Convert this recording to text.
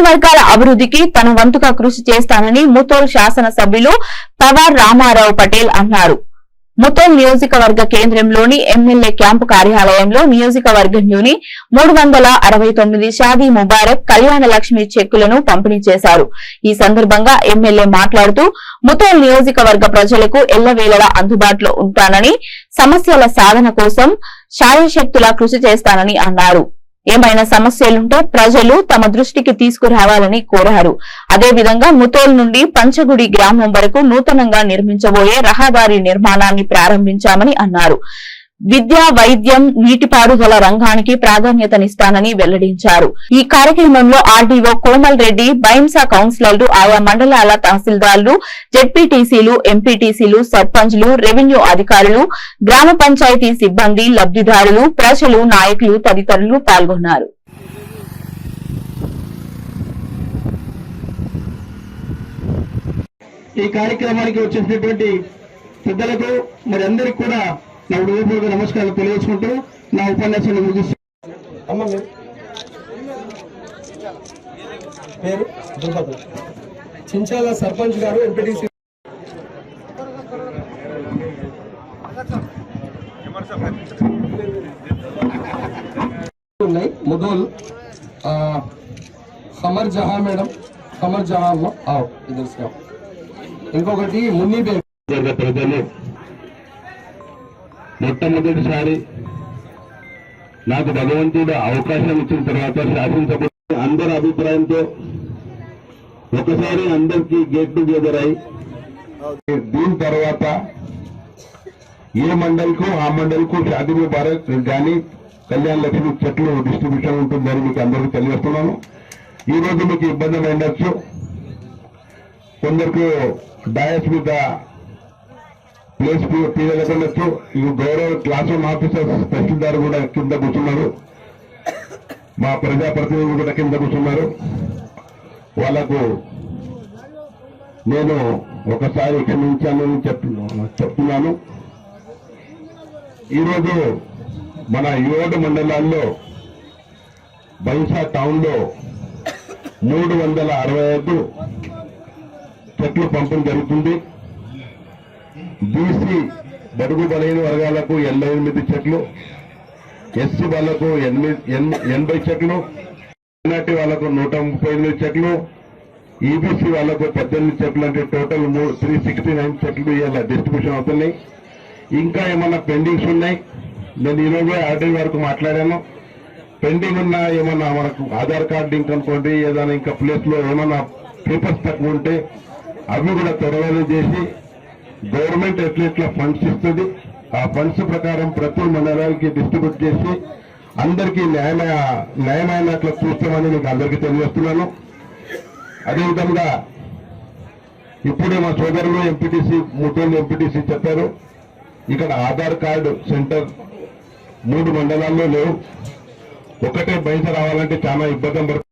వర్గాల అభివృద్ధికి తన వంతుగా కృషి చేస్తానని ముతోల్ శాసన సభ్యులు పవార్ రామారావు పటేల్ అన్నారు. ముతోల్ నియోజకవర్గ కేంద్రంలోని ఎమ్మెల్యే క్యాంపు కార్యాలయంలో నియోజకవర్గంలోని 369 షాదీ ముబారక్ కళ్యాణ లక్ష్మి చెక్కులను పంపిణీ చేశారు. ఈ సందర్భంగా ఎమ్మెల్యే మాట్లాడుతూ ముతోల్ నియోజకవర్గ ప్రజలకు ఎల్లవేళలా అందుబాటులో ఉంటానని, సమస్యల సాధన కోసం శాయశక్తులా కృషి చేస్తానని అన్నారు. ఏమైనా సమస్యలుంటే ప్రజలు తమ దృష్టికి తీసుకురావాలని కోరారు. అదేవిధంగా ముతోల్ నుండి పంచగుడి గ్రామం వరకు నూతనంగా నిర్మించబోయే రహదారి నిర్మాణాన్ని ప్రారంభించామని అన్నారు. విద్య, వైద్యం, నీటిపారుదల రంగానికి ప్రాధాన్యతనిస్తానని వెల్లడించారు. ఈ కార్యక్రమంలో ఆర్డీఓ కోమల్ రెడ్డి, బైంసా కౌన్సిలర్లు, ఆయా మండలాల తహసీల్దార్లు, జెడ్పీటీసీలు, ఎంపీటీసీలు, సర్పంచ్లు, రెవెన్యూ అధికారులు, గ్రామ పంచాయతీ సిబ్బంది, లబ్దిదారులు, ప్రజలు, నాయకులు తదితరులు పాల్గొన్నారు. ఈ కార్యక్రమానికి వచ్చేసినటువంటి పెద్దలకు మరి అందరికి కూడా నా హృదయపూర్వక నమస్కారాలు తెలియజేసుకుంటూ నా ఉపన్యాసాన్ని ముగిస్తున్నాను. పేరు దుర్గదు చించాల సర్పంచ్ గారు, ఎంపీటీసీ ఉన్నాయి. ముదోల్ ఖమర్ జహాన్ మేడం, ఖమర్ జహాన్ లో ఇద్దరు, ఇంకొకటి మున్ని ప్రజలు మొట్టమొదటిసారి నాకు భగవంతుడు అవకాశం ఇచ్చిన తర్వాత శాసనసభ అందరి అభిప్రాయంతో ఒకసారి అందరికీ గెట్ టుగెదర్ అయి దీని తర్వాత ఏ మండల్కు ఆ మండల్కు షాదీ ముబారక్ కానీ కళ్యాణ లక్ష్మి చెట్లు డిస్ట్రిబ్యూషన్ ఉంటుందని మీకు అందరికీ తెలియజేస్తున్నాను. ఈ రోజు మీకు ఇబ్బంది ఉండొచ్చు, కొందరికి డయస్ మీద ప్లేస్ తీయలేకపోవచ్చు. ఈ గౌరవ క్లాస్ రూమ్ ఆఫీసర్స్, తహసీల్దార్ కూడా కింద కూర్చున్నారు, మా ప్రజాప్రతినిధులు కూడా కింద కూర్చున్నారు. వాళ్లకు నేను ఒకసారి క్షమించానని చెప్తున్నాను. ఈరోజు మన 7 మండలాల్లో బైంసా టౌన్ లో 365 చెట్లు పంపిణీ జరుగుతుంది. బీసీ బడుగు బలైన వర్గాలకు 88 చెట్లు, ఎస్సీ వాళ్లకు 80 చెట్లు, మైనార్టీ వాళ్లకు 138 చెట్లు, ఈబీసీ వాళ్లకు 18 చెట్లు, అంటే టోటల్ 369 చెట్లు ఇలా డిస్ట్రిబ్యూషన్ అవుతున్నాయి. ఇంకా ఏమన్నా పెండింగ్స్ ఉన్నాయి. నేను ఈరోజు ఆర్డీ వరకు మాట్లాడాను. పెండింగ్ ఉన్న ఏమన్నా మనకు ఆధార్ కార్డు లింక్ అనుకోండి, ఏదైనా ఇంకా ప్లేస్ లో ఏమన్నా పేపర్స్ తక్కువ ఉంటే అవి కూడా త్వరలో చేసి గవర్నమెంట్ ఎట్లా ఫండ్స్ ఇస్తుంది ఆ ఫండ్స్ ప్రకారం ప్రతి మండలానికి డిస్ట్రిబ్యూట్ చేసి అందరికీ న్యాయమైనట్లు చూస్తామని మీకు అందరికీ తెలియజేస్తున్నాను. అదేవిధంగా ఇప్పుడే మా సోదరులు ఎంపీటీసీ, ముతోల్ ఎంపీటీసీ చెప్పారు, ఇక్కడ ఆధార్ కార్డు సెంటర్ 3 మండలాల్లో లేవు. ఒకటే బయట రావాలంటే చాలా ఇబ్బంది పడుతుంది.